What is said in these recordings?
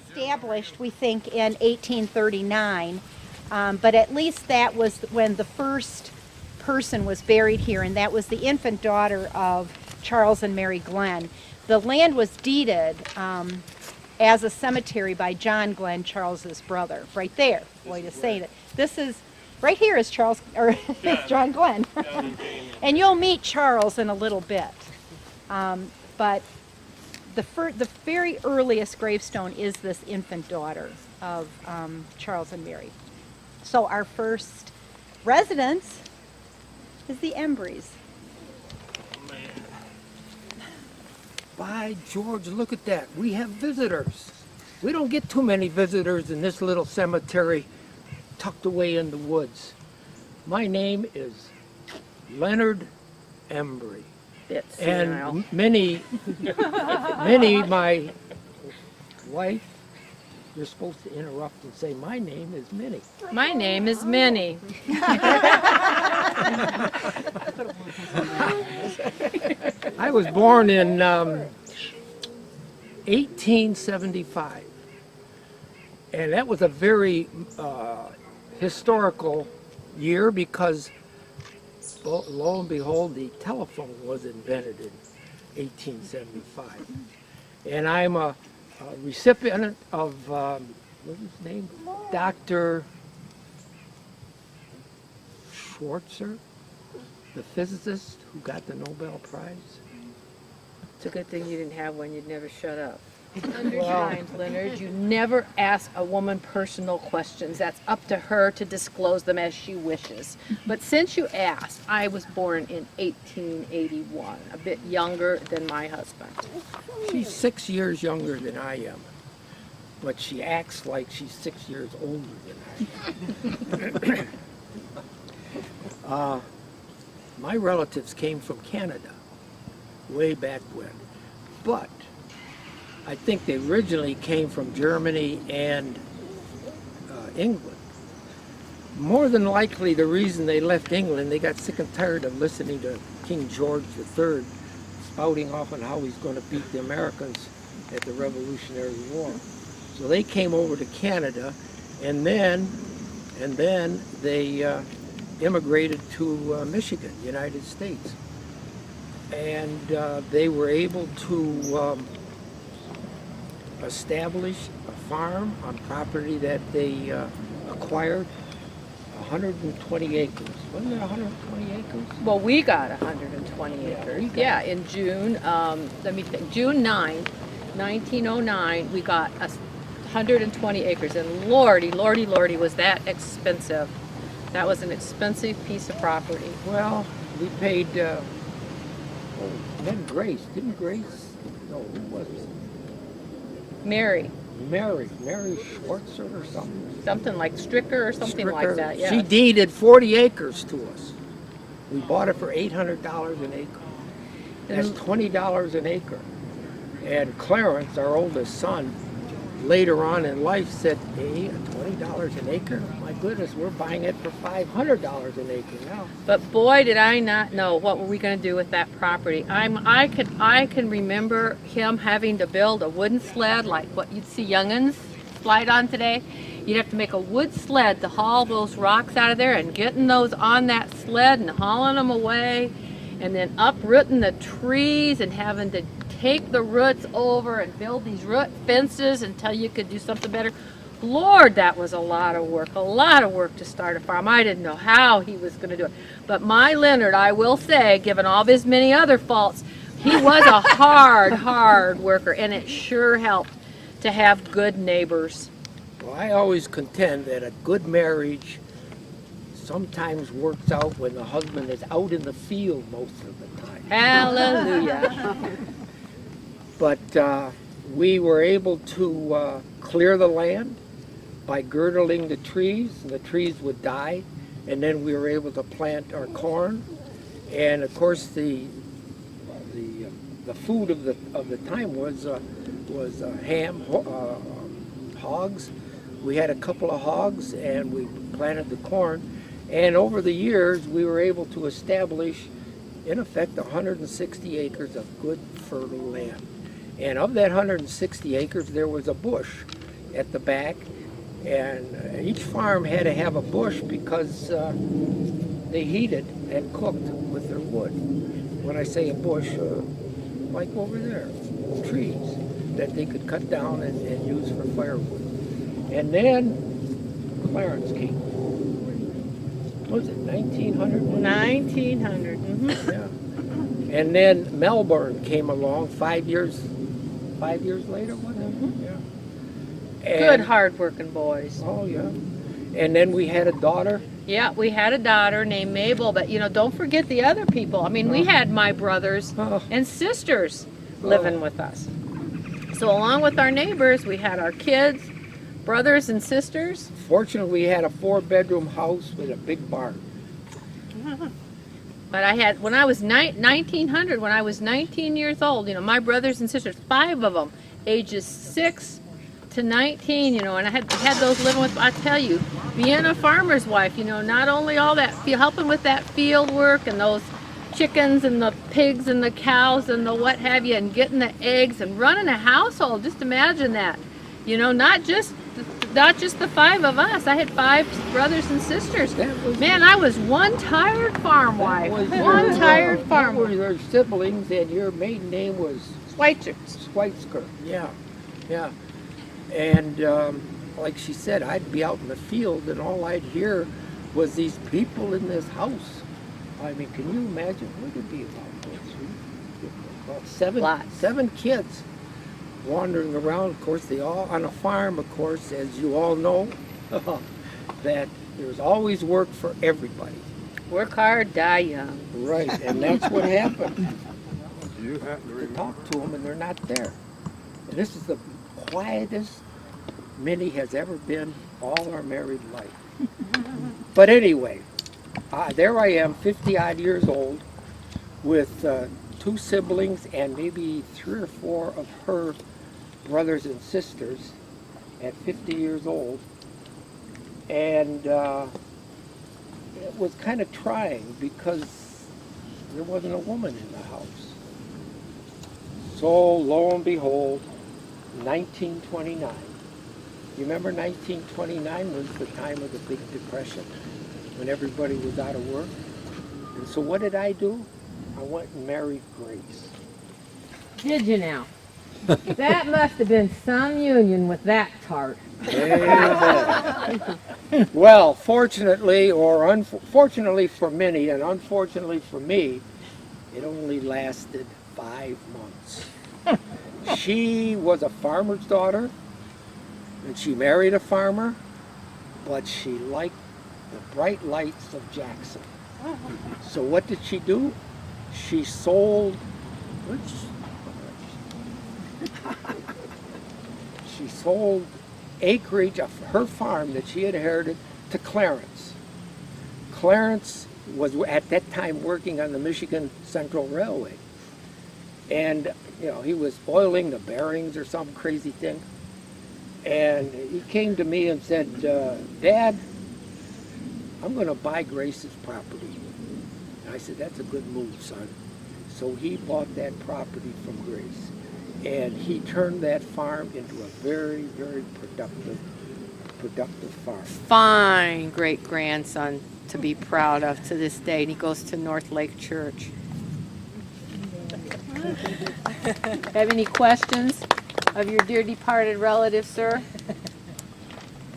established, we think, in 1839, but at least that was when the first person was buried here, and that was the infant daughter of Charles and Mary Glenn. The land was deeded as a cemetery by John Glenn, Charles's brother, right there. Boy, to say that. This is, right here is Charles, or John Glenn. And you'll meet Charles in a little bit. But the very earliest gravestone is this infant daughter of Charles and Mary. So our first residence is the Embrys. By George, look at that. We have visitors. We don't get too many visitors in this little cemetery tucked away in the woods. My name is Leonard Embry. And Minnie, my wife, you're supposed to interrupt and say, my name is Minnie. My name is Minnie. I was born in 1875, and that was a very historical year because lo and behold, the telephone was invented in 1875. And I'm a recipient of, what's his name? Dr. Schwarzer, the physicist who got the Nobel Prize. It's a good thing you didn't have one. You'd never shut up. Underlined, Leonard. You never ask a woman personal questions. That's up to her to disclose them as she wishes. But since you asked, I was born in 1881, a bit younger than my husband. She's 6 years younger than I am, but she acts like she's 6 years older than I am. My relatives came from Canada way back when, but I think they originally came from Germany and England. More than likely, the reason they left England, they got sick and tired of listening to King George III spouting off on how he's going to beat the Americans at the Revolutionary War. So they came over to Canada, and then they immigrated to Michigan, United States. And they were able to establish a farm on property that they acquired, 120 acres. Wasn't it 120 acres? Well, we got 120 acres. Yeah, in June, let me think, June 9, 1909, we got 120 acres. And lordy, was that expensive. That was an expensive piece of property. Well, we paid, then Grace, didn't Grace? No, who was it? Mary Schwartzer or something. Something like Stricker or something like that, yeah. She deeded 40 acres to us. We bought it for $800 an acre. That's $20 an acre. And Clarence, our oldest son, later on in life said, hey, $20 an acre? My goodness, we're buying it for $500 an acre now. But boy, did I not know what were we going to do with that property. I can remember him having to build a wooden sled like what you'd see young'uns slide on today. You'd have to make a wood sled to haul those rocks out of there and getting those on that sled and hauling them away and then uprooting the trees and having to take the roots over and build these root fences until you could do something better. Lord, that was a lot of work to start a farm. I didn't know how he was going to do it. But my Leonard, I will say, given all of his many other faults, he was a hard worker, and it sure helped to have good neighbors. Well, I always contend that a good marriage sometimes works out when the husband is out in the field most of the time. Hallelujah. But we were able to clear the land by girdling the trees, and the trees would die, and then we were able to plant our corn. And of course, the food of the time was ham, hogs. We had a couple of hogs, and we planted the corn. And over the years, we were able to establish, in effect, 160 acres of good, fertile land. And of that 160 acres, there was a bush at the back. And each farm had to have a bush because they heated and cooked with their wood. When I say a bush, like over there, trees that they could cut down and use for firewood. And then Clarence came. What was it, 1900? 1900. Yeah. And then Melbourne came along 5 years later, wasn't it? Yeah. Good, And- hard-working boys. Oh, yeah. And then we had a daughter. Yeah, we had a daughter named Mabel, but don't forget the other people. I mean, we had my brothers Oh. and sisters living with us. So along with our neighbors, we had our kids, brothers and sisters. Fortunately, we had a 4-bedroom house with a big barn. But I had, when I was 1900, when I was 19 years old, my brothers and sisters, 5 of them, ages 6 to 19, and I had those living with, I tell you, being a farmer's wife, not only all that, helping with that field work and those chickens and the pigs and the cows and the what have you, and getting the eggs and running a household. Just imagine that, not just the 5 of us. I had 5 brothers and sisters. That was- Man, I was one tired farm wife. One tired farm That wife. were your siblings, and your maiden name was Schweitzer. Schweitzer. Yeah, yeah. And like she said, I'd be out in the field, and all I'd hear was these people in this house. I mean, can you imagine? What would it be about 7 Lots. 7 kids wandering around. Of course, they all on a farm. Of course, as you all know, that there's always work for everybody. Work hard, die young. Right, and that's what happened. You happen to To remember? talk to them, and they're not there. And this is the quietest Minnie has ever been all our married life. But anyway, there I am, 50-odd years old, with 2 siblings and maybe 3 or 4 of her brothers and sisters at 50 years old. And it was kind of trying because there wasn't a woman in the house. So lo and behold, 1929. You remember 1929 was the time of the big depression when everybody was out of work. And so what did I do? I went and married Grace. Did you now? That must have been some union with that tart. Amen. Well, fortunately or unfortunately for Minnie and unfortunately for me, it only lasted 5 months. She was a farmer's daughter, and she married a farmer, but she liked the bright lights of Jackson. So what did she do? She sold, she sold acreage of her farm that she had inherited to Clarence. Clarence was at that time working on the Michigan Central Railway. And, he was oiling the bearings or some crazy thing. And he came to me and said, Dad, I'm going to buy Grace's property. And I said, that's a good move, son. So he bought that property from Grace. And he turned that farm into a very, very productive farm. Fine great-grandson to be proud of to this day. And he goes to North Lake Church. Have any questions of your dear departed relative, sir?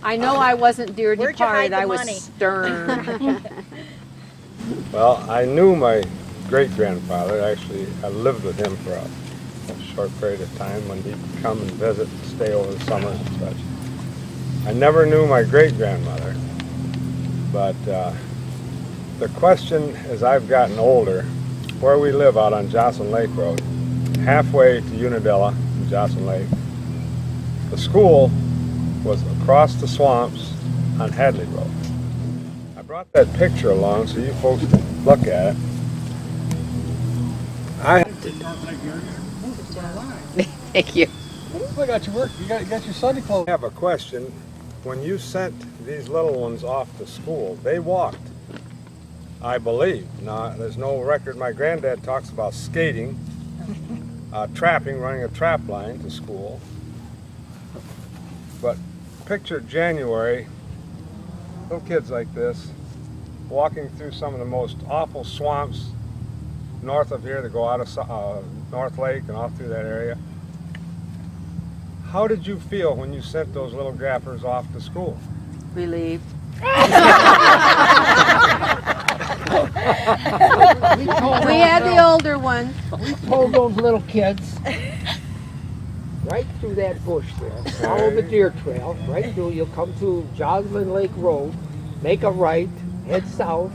I know I wasn't dear Where'd you hide departed. the I was money? stern. Well, I knew my great-grandfather. Actually, I lived with him for a short period of time when he'd come and visit and stay over the summer and such. I never knew my great-grandmother, but the question as I've gotten older, where we live out on Jocelyn Lake Road, halfway to Unadilla and Jocelyn Lake, the school was across the swamps on Hadley Road. I brought that picture along so you folks can look at it. Thank you. I got your work. You got your Sunday clothes. I have a question. When you sent these little ones off to school, they walked, I believe. Now, there's no record. My granddad talks about skating, trapping, running a trap line to school. But picture January, little kids like this, walking through some of the most awful swamps north of here that go out of North Lake and off through that area. How did you feel when you sent those little gappers off to school? Relieved. We had the older ones. We told those little kids, right through that bush there, follow the deer trail, right through, you'll come to Joslyn Lake Road, make a right, head south,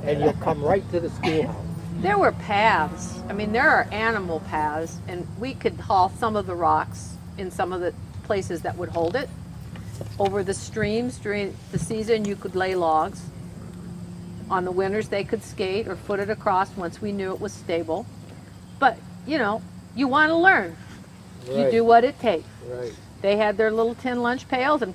and you'll come right to the schoolhouse. There were paths. I mean, there are animal paths, and we could haul some of the rocks in some of the places that would hold it. Over the streams during the season, you could lay logs. On the winters, they could skate or foot it across once we knew it was stable. But, you know, you want to learn. You do what it takes. Right. They had their little tin lunch pails and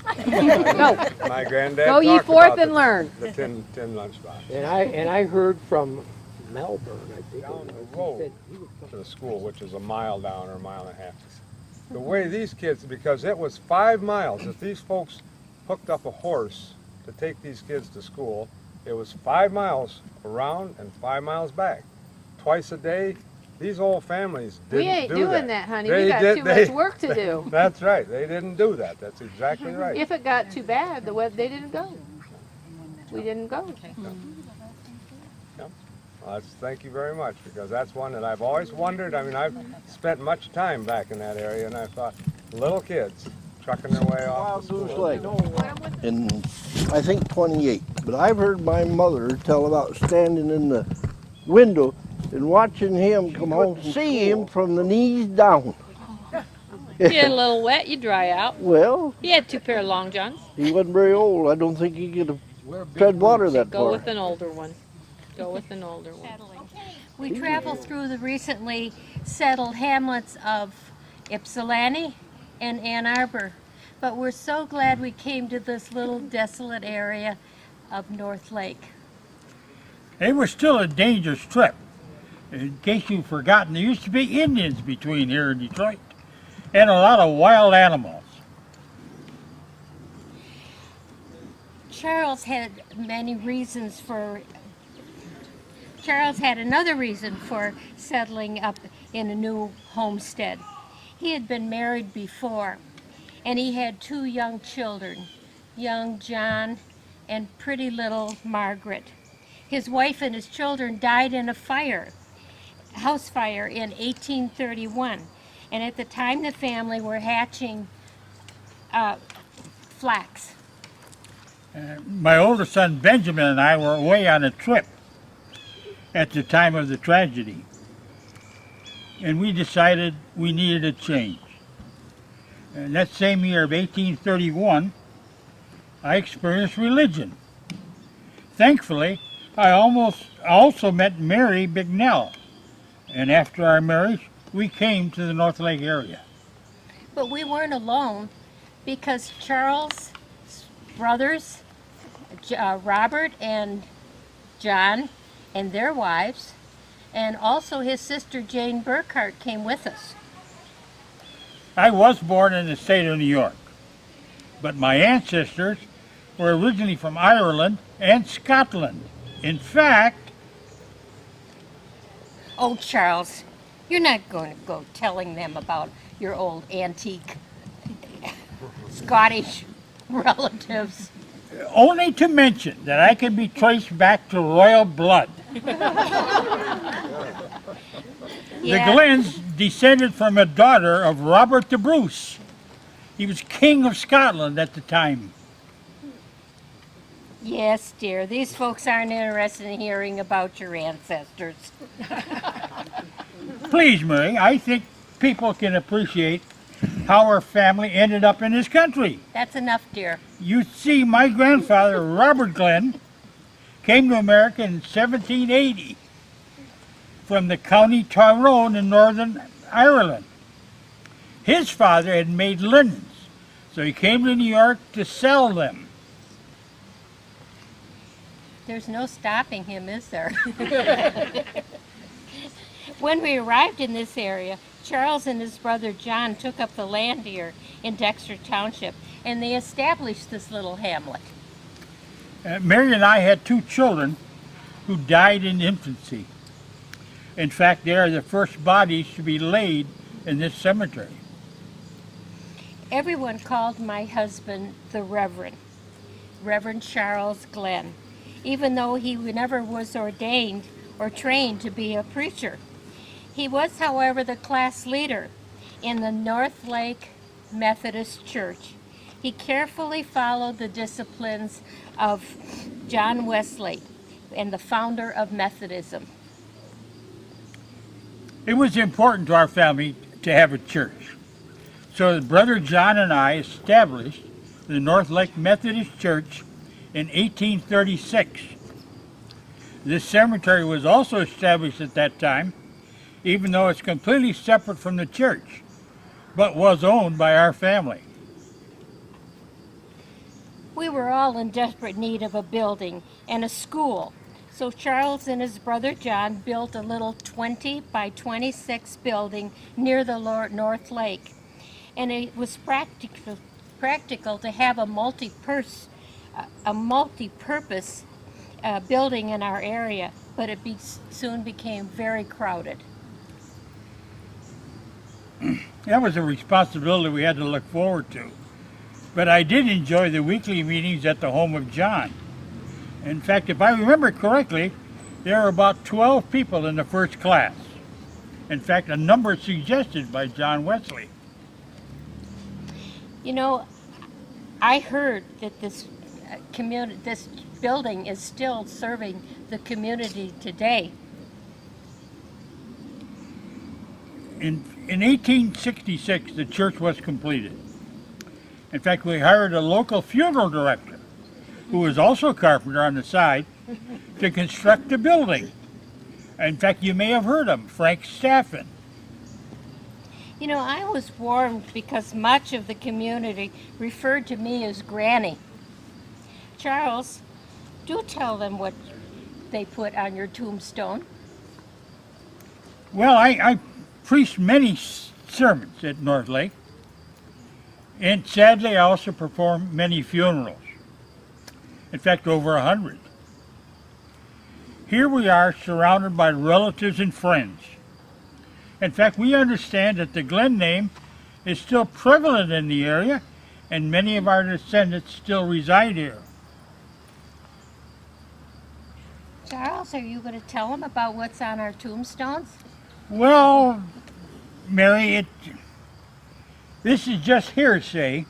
go. My granddad Go ye talked forth about and learn. the tin lunchbox. And I heard from Melbourne, I think. Down it was, the road. he said he was To the school, which is a mile down or a mile and a half. The way these kids, because it was 5 miles, if these folks hooked up a horse to take these kids to school, it was 5 miles around and 5 miles back. Twice a day, these old families didn't We ain't do doing that, honey. They We got did- too they- much work to do. That's right, they didn't do that, that's exactly right. If it got too bad, they didn't go. We didn't go. Well, thank you very much, because that's one that I've always wondered. I mean, I've spent much time back in that area, and I thought, little kids trucking their way off to Wild Goose school. Lake in, I think, 28. But I've heard my mother tell about standing in the window and watching him come home, see him from the knees down. You get a little wet, you dry out. Well, He had 2 pair of long johns. he wasn't very old. I don't think he could have tread water that Go far. with an older one. Go with an older one. We traveled through the recently settled hamlets of Ypsilanti and Ann Arbor, but we're so glad we came to this little desolate area of North Lake. It was still a dangerous trip. In case you've forgotten, there used to be Indians between here and Detroit, and a lot of wild animals. Charles had another reason for settling up in a new homestead. He had been married before, and he had 2 young children, young John and pretty little Margaret. His wife and his children died in a house fire in 1831, and at the time the family were hatching flax. My older son Benjamin and I were away on a trip at the time of the tragedy, and we decided we needed a change. And that same year of 1831, I experienced religion. Thankfully, I also met Mary Bignell, and after our marriage, we came to the North Lake area. But we weren't alone, because Charles' brothers, Robert and John, and their wives, and also his sister Jane Burkhart came with us. I was born in the state of New York, but my ancestors were originally from Ireland and Scotland. In fact, Oh, Charles, you're not going to go telling them about your old antique Scottish relatives. only to mention that I can be traced back to royal blood. The Glens descended from a daughter of Robert the Bruce. He was King of Scotland at the time. Yes, dear, these folks aren't interested in hearing about your ancestors. Please, Mary, I think people can appreciate how our family ended up in this country. That's enough, dear. You see, my grandfather, Robert Glenn, came to America in 1780 from the County Tyrone in Northern Ireland. His father had made linens, so he came to New York to sell them. There's no stopping him, is there? When we arrived in this area, Charles and his brother John took up the land here in Dexter Township, and they established this little hamlet. Mary and I had 2 children who died in infancy. In fact, they are the first bodies to be laid in this cemetery. Everyone called my husband the Reverend Charles Glenn, even though he never was ordained or trained to be a preacher. He was, however, the class leader in the North Lake Methodist Church. He carefully followed the disciplines of John Wesley and the founder of Methodism. It was important to our family to have a church. So Brother John and I established the North Lake Methodist Church in 1836. This cemetery was also established at that time, even though it's completely separate from the church, but was owned by our family. We were all in desperate need of a building and a school, so Charles and his brother John built a little 20 by 26 building near the North Lake. And it was practical to have a multi-purpose building in our area, but it soon became very crowded. That was a responsibility we had to look forward to. But I did enjoy the weekly meetings at the home of John. In fact, if I remember correctly, there were about 12 people in the first class. In fact, a number suggested by John Wesley. You know, I heard that this building is still serving the community today. In 1866, the church was completed. In fact, we hired a local funeral director, who was also a carpenter on the side, to construct the building. In fact, you may have heard of him, Frank Staffen. You know, I was warmed because much of the community referred to me as Granny. Charles, do tell them what they put on your tombstone. Well, I preached many sermons at North Lake, and sadly I also performed many funerals. In fact, over 100. Here we are surrounded by relatives and friends. In fact, we understand that the Glenn name is still prevalent in the area, and many of our descendants still reside here. Charles, are you going to tell them about what's on our tombstones? Well, Mary, this is just hearsay,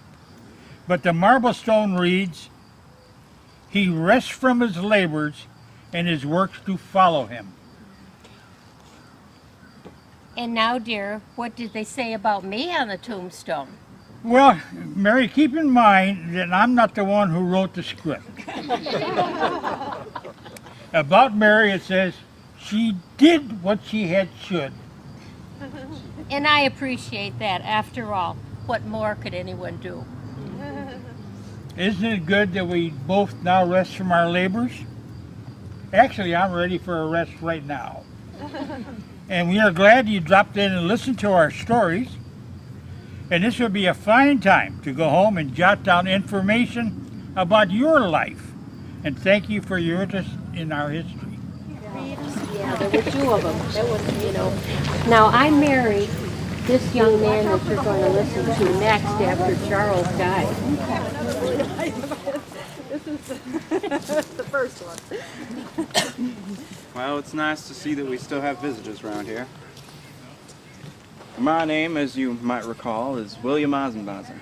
but the marble stone reads, "He rests from his labors, and his works do follow him." And now, dear, what did they say about me on the tombstone? Well, Mary, keep in mind that I'm not the one who wrote the script. About Mary, it says, she did what she had should. And I appreciate that. After all, what more could anyone do? Isn't it good that we both now rest from our labors? Actually, I'm ready for a rest right now. And we are glad you dropped in and listened to our stories. And this would be a fine time to go home and jot down information about your life. And thank you for your interest in our history. Yeah, there were 2 of them. That was, you know. Now, I married this young man that you're going to listen to next after Charles died. This is the first one. Well, it's nice to see that we still have visitors around here. My name, as you might recall, is William Eisenbauer.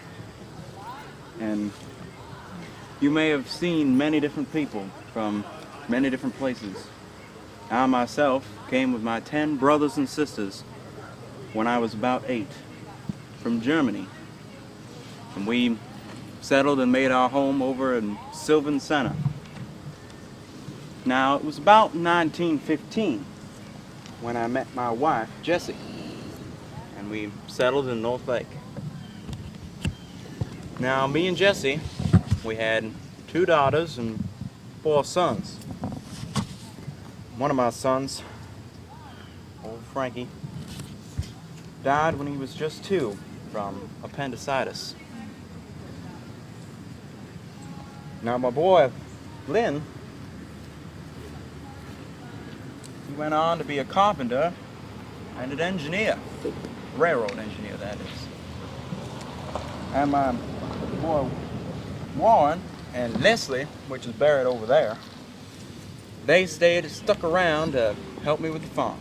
And you may have seen many different people from many different places. I myself came with my 10 brothers and sisters when I was about 8 from Germany. And we settled and made our home over in Sylvan Center. Now, it was about 1915 when I met my wife, Jessie, and we settled in North Lake. Now, me and Jessie, we had 2 daughters and 4 sons. One of my sons, Frankie, died when he was just 2 from appendicitis. Now my boy, Lynn, he went on to be a carpenter and an engineer, railroad engineer that is. And my boy Warren and Leslie, which is buried over there, they stuck around to help me with the farm.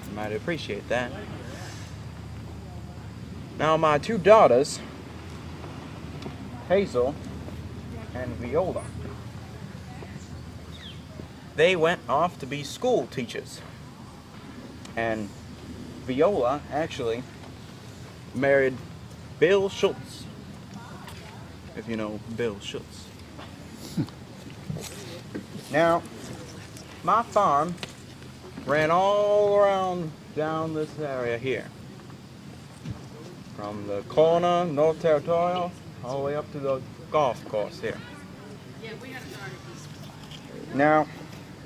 I might appreciate that. Now my 2 daughters, Hazel and Viola, they went off to be school teachers. And Viola actually married Bill Schultz, if you know Bill Schultz. Now, my farm ran all around down this area here. From the corner, North Territorial, all the way up to the golf course here. Now,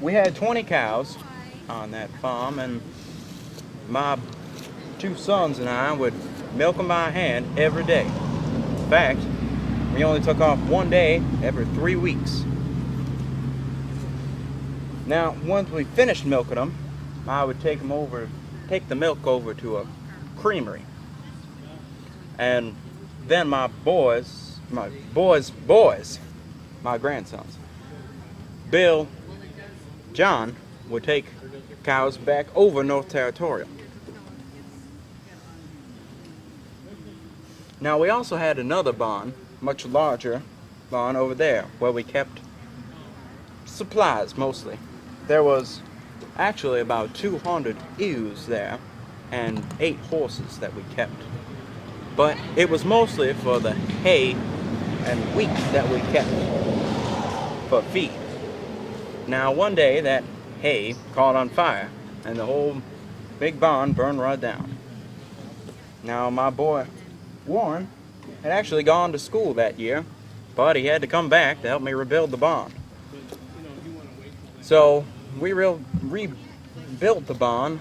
we had 20 cows on that farm, and my 2 sons and I would milk them by hand every day. In fact, we only took off 1 day every 3 weeks. Now, once we finished milking them, I would take the milk over to a creamery. And then my grandsons, Bill, John, would take cows back over North Territorial. Now we also had another barn, much larger barn over there, where we kept supplies mostly. There was actually about 200 ewes there and 8 horses that we kept. But it was mostly for the hay and wheat that we kept for feed. Now one day that hay caught on fire and the whole big barn burned right down. Now my boy Warren had actually gone to school that year, but he had to come back to help me rebuild the barn. So we rebuilt the barn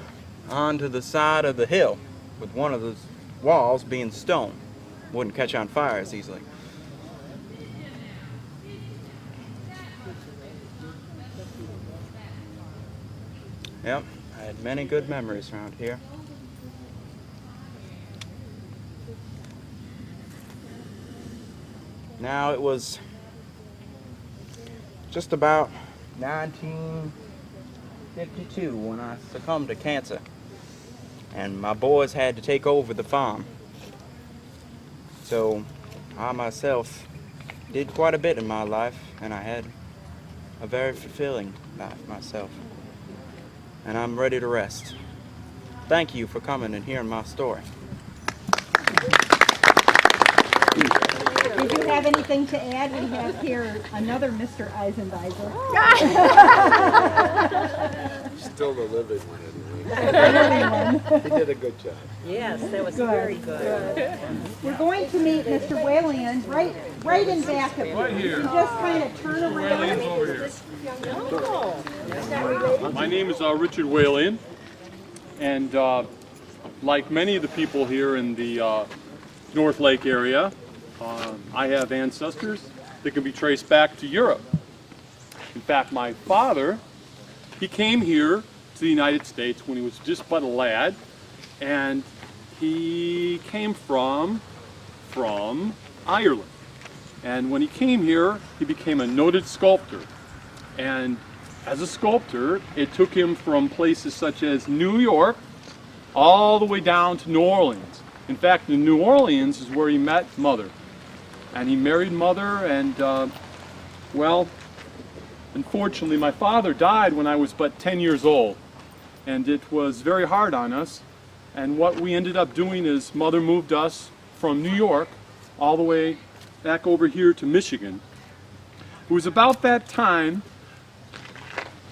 onto the side of the hill, with one of the walls being stone. Wouldn't catch on fire as easily. Yep, I had many good memories around here. Now it was just about 1952 when I succumbed to cancer, and my boys had to take over the farm. So I myself did quite a bit in my life, and I had a very fulfilling life myself. And I'm ready to rest. Thank you for coming and hearing my story. Did you have anything to add? We have here another Mr. Eisenbizer. Still the living one, anyway. He did a good job. Yes, that was very good. We're going to meet Mr. Whalen right in back of you. Right here. You just kind of turn around. Whaleyan's over here. My name is Richard Whaleyan, and like many of the people here in the North Lake area, I have ancestors that can be traced back to Europe. In fact, my father, he came here to the United States when he was just but a lad, and he came from Ireland. And when he came here, he became a noted sculptor. And as a sculptor, it took him from places such as New York all the way down to New Orleans. In fact, in New Orleans is where he met Mother. And he married Mother, and well, unfortunately my father died when I was but 10 years old, and it was very hard on us. And what we ended up doing is Mother moved us from New York all the way back over here to Michigan. It was about that time,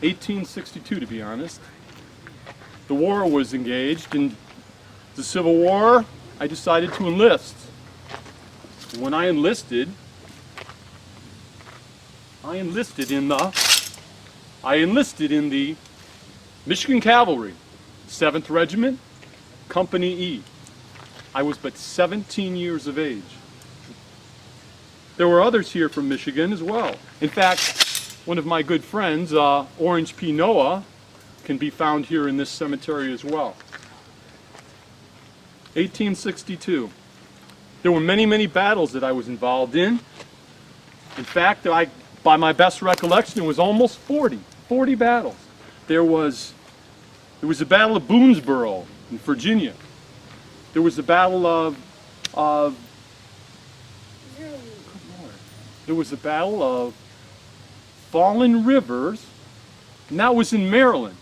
1862 to be honest, the war was engaged. In the Civil War, I decided to enlist. When I enlisted in the Michigan Cavalry. 7th Regiment, Company E. I was but 17 years of age. There were others here from Michigan as well. In fact, one of my good friends, Orange P. Noah, can be found here in this cemetery as well. 1862. There were many, many battles that I was involved in. In fact, by my best recollection, it was almost 40 battles. There was the Battle of Boonesboro in Virginia. There was the Battle of Fallen Rivers, and that was in Maryland.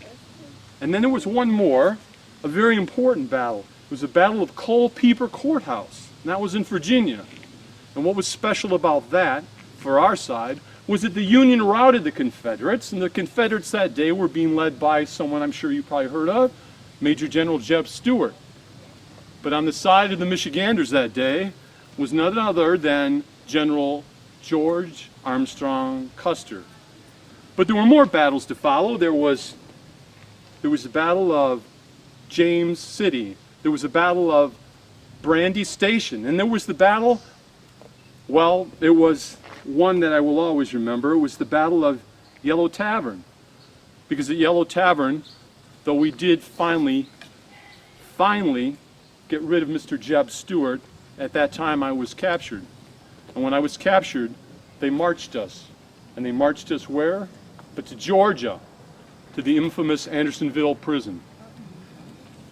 And then there was one more, a very important battle. It was the Battle of Culpeper Courthouse, and that was in Virginia. And what was special about that, for our side, was that the Union routed the Confederates, and the Confederates that day were being led by someone I'm sure you probably heard of, Major General Jeb Stuart. But on the side of the Michiganders that day was none other than General George Armstrong Custer. But there were more battles to follow. There was the Battle of James City. There was the Battle of Brandy Station. And there was the battle, well, it was one that I will always remember. It was the Battle of Yellow Tavern. Because at Yellow Tavern, though we did finally get rid of Mr. Jeb Stuart, at that time I was captured. And when I was captured, they marched us. And they marched us where? But to Georgia, to the infamous Andersonville prison.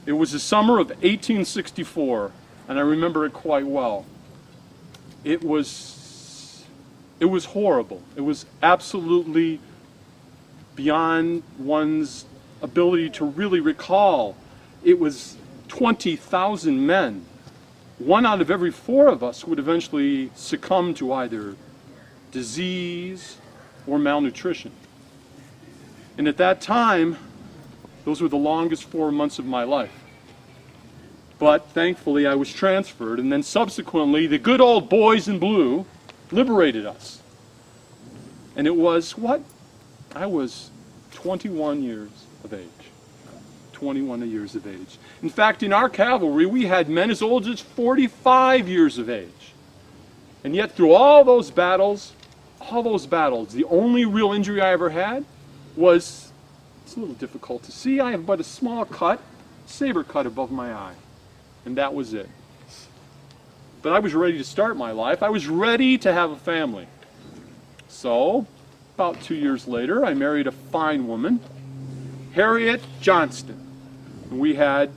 It was the summer of 1864, and I remember it quite well. It was horrible. It was absolutely beyond one's ability to really recall. It was 20,000 men. 1 out of every 4 of us would eventually succumb to either disease or malnutrition. And at that time, those were the longest 4 months of my life. But thankfully I was transferred, and then subsequently the good old boys in blue liberated us. And it was what? I was 21 years of age. 21 years of age. In fact, in our cavalry, we had men as old as 45 years of age. And yet through all those battles, the only real injury I ever had was, it's a little difficult to see, I have but a small cut, saber cut above my eye. And that was it. But I was ready to start my life. I was ready to have a family. So, about 2 years later, I married a fine woman, Harriet Johnston. And we had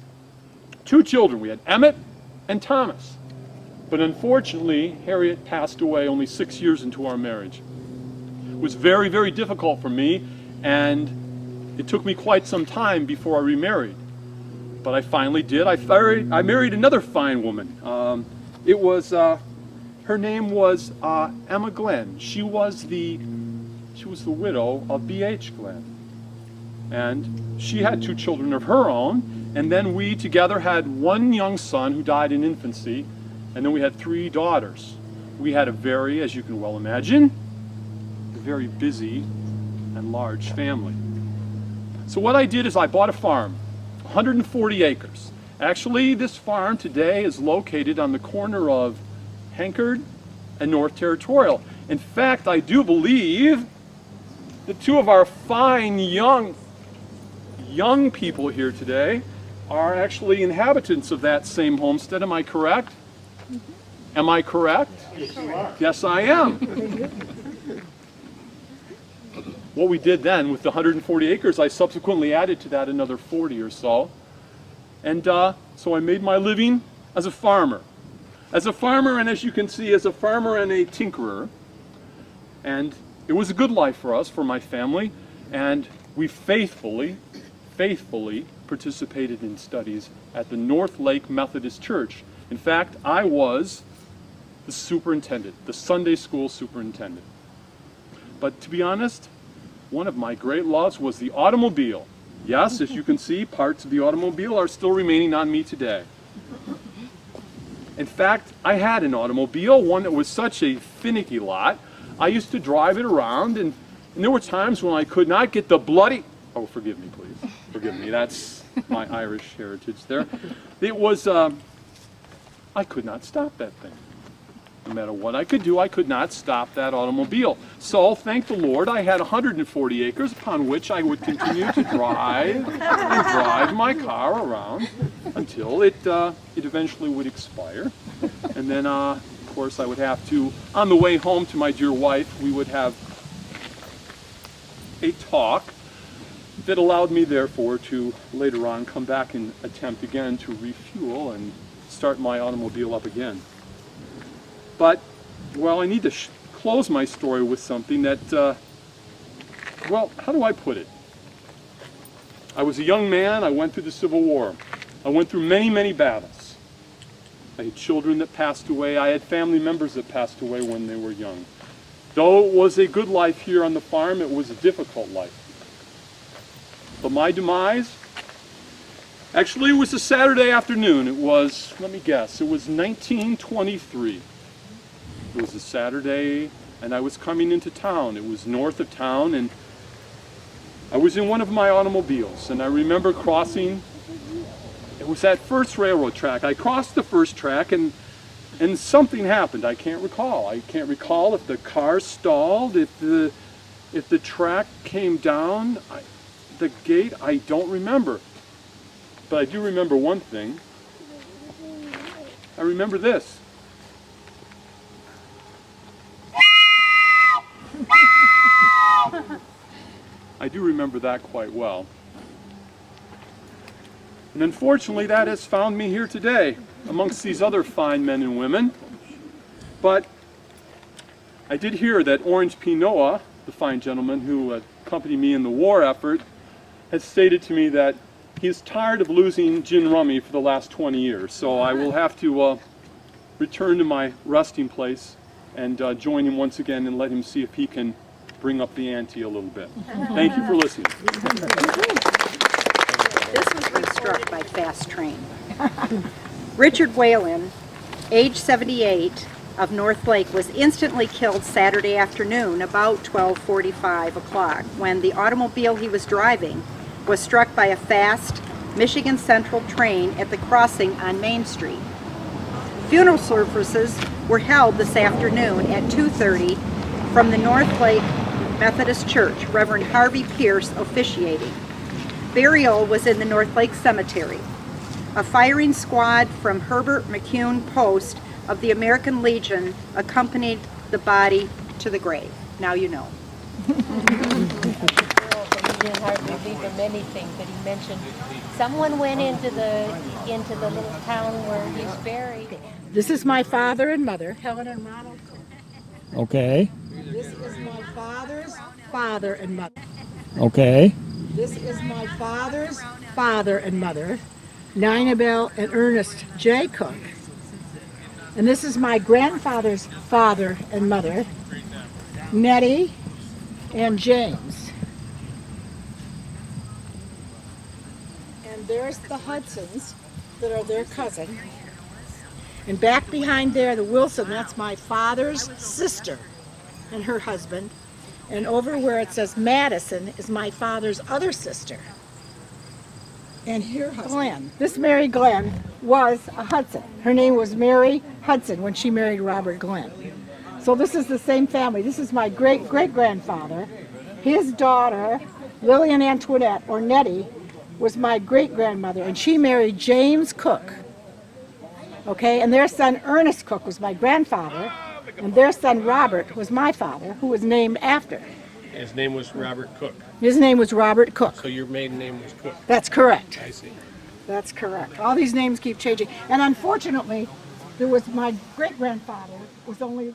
2 children. We had Emmett and Thomas. But unfortunately, Harriet passed away only 6 years into our marriage. It was very, very difficult for me, and it took me quite some time before I remarried. But I finally did. I married another fine woman. Her name was Emma Glenn. She was the widow of B.H. Glenn. And she had 2 children of her own, and then we together had 1 young son who died in infancy, and then we had 3 daughters. We had a very, as you can well imagine, a very busy and large family. So what I did is I bought a farm, 140 acres. Actually, this farm today is located on the corner of Henkard and North Territorial. In fact, I do believe that 2 of our fine young people here today are actually inhabitants of that same homestead. Am I correct? Mm-hmm. Am I correct? Yes, you are. Yes, I am. What we did then with the 140 acres, I subsequently added to that another 40 or so. And so I made my living as a farmer. As a farmer, and as you can see, as a farmer and a tinkerer. And it was a good life for us, for my family, and we faithfully participated in studies at the North Lake Methodist Church. In fact, I was the superintendent, the Sunday school superintendent. But to be honest, one of my great loves was the automobile. Yes, as you can see, parts of the automobile are still remaining on me today. In fact, I had an automobile, one that was such a finicky lot. I used to drive it around, and there were times when I could not get the bloody... Oh, forgive me, please. Forgive me. That's my Irish heritage there. It was, I could not stop that thing. No matter what I could do, I could not stop that automobile. So, thank the Lord, I had 140 acres upon which I would continue to drive and drive my car around until it eventually would expire. And then, of course, I would have to, on the way home to my dear wife, we would have a talk that allowed me, therefore, to later on come back and attempt again to refuel and start my automobile up again. But, well, I need to close my story with something that, well, how do I put it? I was a young man. I went through the Civil War. I went through many, many battles. I had children that passed away. I had family members that passed away when they were young. Though it was a good life here on the farm, it was a difficult life. But my demise, actually it was a Saturday afternoon. It was, let me guess, it was 1923. It was a Saturday, and I was coming into town. It was north of town, and I was in one of my automobiles, and I remember crossing, it was that first railroad track. I crossed the first track, and something happened. I can't recall. I can't recall if the car stalled, if the track came down, the gate, I don't remember. But I do remember one thing. I remember this. I do remember that quite well. And unfortunately, that has found me here today amongst these other fine men and women. But I did hear that Orange P. Noah, the fine gentleman who accompanied me in the war effort, has stated to me that he is tired of losing gin rummy for the last 20 years. So I will have to return to my resting place and join him once again and let him see if he can bring up the ante a little bit. Thank you for listening. This was restruck by fast train. Richard Whalen, age 78, of North Lake, was instantly killed Saturday afternoon about 12:45 o'clock when the automobile he was driving was struck by a fast Michigan Central train at the crossing on Main Street. Funeral services were held this afternoon at 2:30 from the North Lake Methodist Church, Reverend Harvey Pierce officiating. Burial was in the North Lake Cemetery. A firing squad from Herbert McCune Post of the American Legion accompanied the body to the grave. Now you know. He didn't hardly leave him anything, but he mentioned someone went into the little town where he's buried. This is my father and mother, Helen and Ronald. Okay, This is my father's father and mother. okay, This is my father's father and mother, Ninabel and Ernest J. Cook. And this is my grandfather's father and mother, Nettie and James. And there's the Hudsons that are their cousin. And back behind there, the Wilson, that's my father's sister and her husband. And over where it says Madison is my father's other sister. And her husband. Glenn. This Mary Glenn was a Hudson. Her name was Mary Hudson when she married Robert Glenn. So this is the same family. This is my great-great-grandfather. His daughter, Lillian Antoinette, or Nettie, was my great-grandmother, and she married James Cook. Okay, and their son Ernest Cook was my grandfather, and their son Robert was my father, who was named after. His name was Robert Cook. His name was Robert Cook. So your maiden name was Cook. That's correct. I see. That's correct. All these names keep changing. And unfortunately, there was my great-grandfather was only